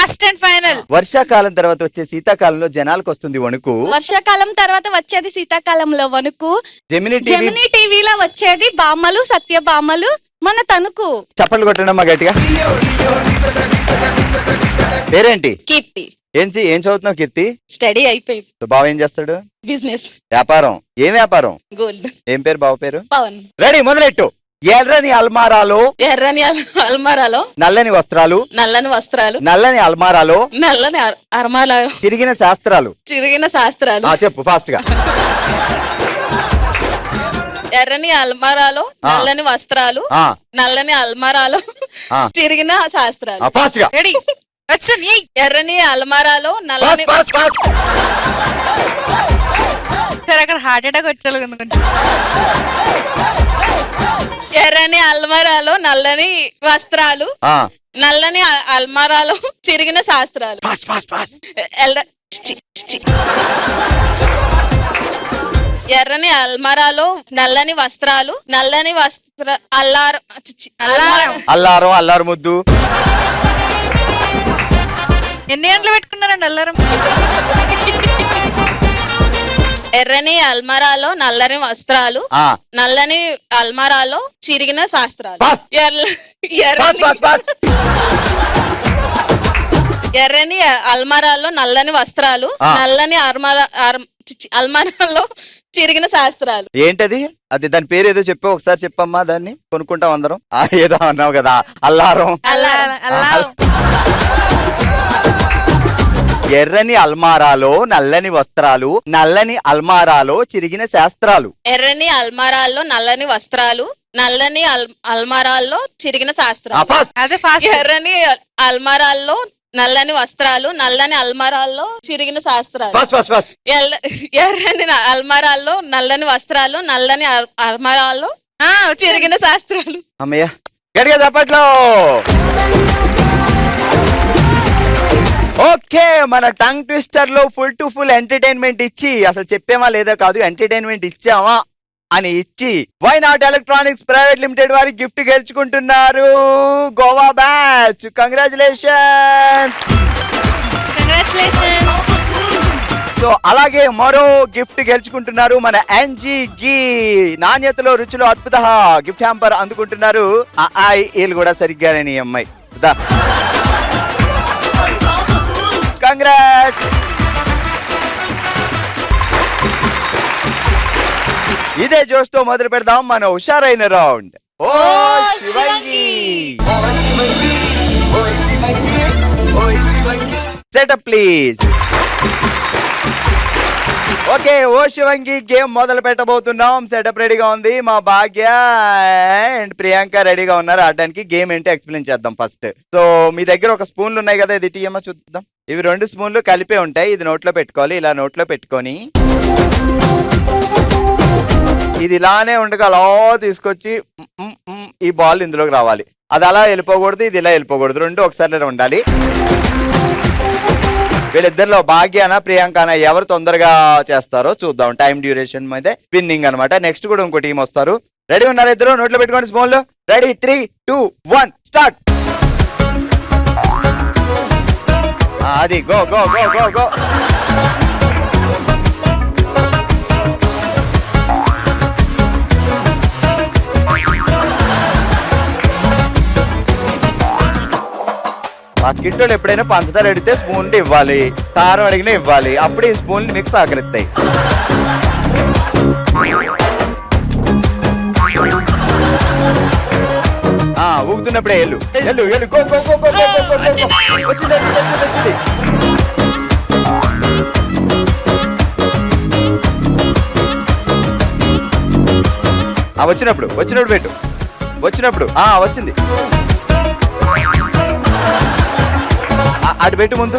Last and final. వర్షాకాలం తర్వాత వచ్చే శీతాకాలంలో జనాలకు వస్తుంది వణుకు. వర్షాకాలం తర్వాత వచ్చేది శీతాకాలంలో వణుకు. జెమినీ టీవీలో వచ్చేది బామ్మలు సత్యభామలు మన తణుకు. చప్పట్లు కొట్టండి అమ్మా గట్టిగా. పేరేంటి? కీర్తి. ఏం చదువుతున్నావు కీర్తి? స్టడీ అయిపోయింది. బావ ఏం చేస్తాడు? బిజినెస్. వ్యాపారం. ఏం వ్యాపారం? గోల్డ్. ఏం పేరు బావ పేరు? పవన్. రెడీ, మొదలెట్టు. ఎర్రని అల్మారాలో నల్లని వస్త్రాలు. నల్లని అల్మారాలో చిరిగిన శాస్త్రాలు. చెప్పు ఫాస్ట్ గా. ఎర్రని అల్మారాలో నల్లని వస్త్రాలు. నల్లని అల్మారాలో చిరిగిన శాస్త్రాలు. ఫాస్ట్ గా. రెడీ. ఎర్రని అల్మారాలో నల్లని సరే అక్కడ హార్ట్ అటాక్ వచ్చేలాగా. ఎర్రని అల్మారాలో నల్లని వస్త్రాలు. నల్లని అల్మారాలో చిరిగిన శాస్త్రాలు. ఎర్రని అల్మారాలో నల్లని వస్త్రాలు. నల్లని అల్లారం ముద్దు. ఎన్ని గంటలు పెట్టుకున్నారండి అల్లారం? ఎర్రని అల్మారాలో నల్లని వస్త్రాలు. నల్లని అల్మారాలో చిరిగిన శాస్త్రాలు. ఎర్రని అల్మారాలో నల్లని వస్త్రాలు. నల్లని అల్మారాలో చిరిగిన శాస్త్రాలు. ఏంటది? అది దాని పేరు ఏదో చెప్పు, ఒకసారి చెప్పమ్మా. దాన్ని కొనుక్కుంటాం అందరం. ఏదో అన్నావు కదా, అల్లారం. ఎర్రని అల్మారాలో నల్లని వస్త్రాలు. నల్లని అల్మారాలో చిరిగిన శాస్త్రాలు. ఎర్రని అల్మారాల్లో నల్లని వస్త్రాలు. నల్లని అల్మారాల్లో చిరిగిన శాస్త్రాలు. ఎర్రని అల్మారాల్లో నల్లని వస్త్రాలు. నల్లని అల్మారాల్లో చిరిగిన శాస్త్రాలు. ఎర్రని అల్మారాల్లో నల్లని వస్త్రాలు. నల్లని అల్మారాల్లో చిరిగిన శాస్త్రాలు. అమ్మయ్య గట్టిగా చెప్పట్లో. ఓకే, మన టంగ్ ట్విస్టర్ లో ఫుల్ టు ఫుల్ ఎంటర్టైన్మెంట్ ఇచ్చి, అసలు చెప్పేమా లేదా కాదు, ఎంటర్టైన్మెంట్ ఇచ్చామా అని ఇచ్చి why not electronics private limited వారి గిఫ్ట్ గెలుచుకుంటున్నారు. గోవా బ్యాచ్. కంగ్రాచులేషన్స్. సో అలాగే మరో గిఫ్ట్ గెలుచుకుంటున్నారు మన ఎన్జీ గీ. నాణ్యతలో రుచిలో అద్భుత గిఫ్ట్ హ్యాంపర్ అందుకుంటున్నారు. వీళ్ళు కూడా సరిగ్గానే అమ్మాయి. కంగ్రాట్స్. ఇదే జోష్తో మొదలు పెడదాం మన హుషారైన రౌండ్. ఓ శివంగి. Setup please. ఓకే, ఓ శివంగి గేమ్ మొదలు పెట్టబోతున్నాం. సెటప్ రెడీగా ఉంది. మా భాగ్య అండ్ ప్రియాంక రెడీగా ఉన్నారు ఆడడానికి. గేమ్ ఏంటో ఎక్స్ప్లెయిన్ చేద్దాం ఫస్ట్. సో మీ దగ్గర ఒక స్పూన్లు ఉన్నాయి కదా, ఇది టీయమ్మ చూద్దాం. ఇవి 2 స్పూన్లు కలిపే ఉంటాయి. ఇది నోట్లో పెట్టుకోవాలి. ఇలా నోట్లో పెట్టుకొని ఇది ఇలానే ఉండగా అలా తీసుకొచ్చి ఈ బాల్ ఇందులోకి రావాలి. అది అలా వెళ్ళిపోకూడదు, ఇది ఇలా వెళ్ళిపోకూడదు. 2 ఒకసారి ఉండాలి. వీళ్ళిద్దరిలో భాగ్యానా ప్రియాంకనా ఎవరు తొందరగా చేస్తారో చూద్దాం. టైం డ్యూరేషన్ మీద విన్నింగ్ అనమాట. నెక్స్ట్ కూడా ఇంకో టీం వస్తారు. రెడీ ఉన్నారు ఇద్దరు? నోట్లో పెట్టుకోండి స్పూన్లు. Ready, 3, 2, 1 start. అది go go go go go. ఆ కిట్టోళ్ళు ఎప్పుడైనా పంచదార అడిగితే స్పూన్లు ఇవ్వాలి, కారం అడిగినా ఇవ్వాలి. అప్పుడు ఈ స్పూన్లు మీకు సహకరిస్తాయి. ఊగుతున్నప్పుడే ఎల్లు ఎల్లు ఎల్లు. Go go go go go go go. వచ్చింది వచ్చింది వచ్చింది. వచ్చినప్పుడు పెట్టు. వచ్చినప్పుడు వచ్చింది. అటు పెట్టు ముందు.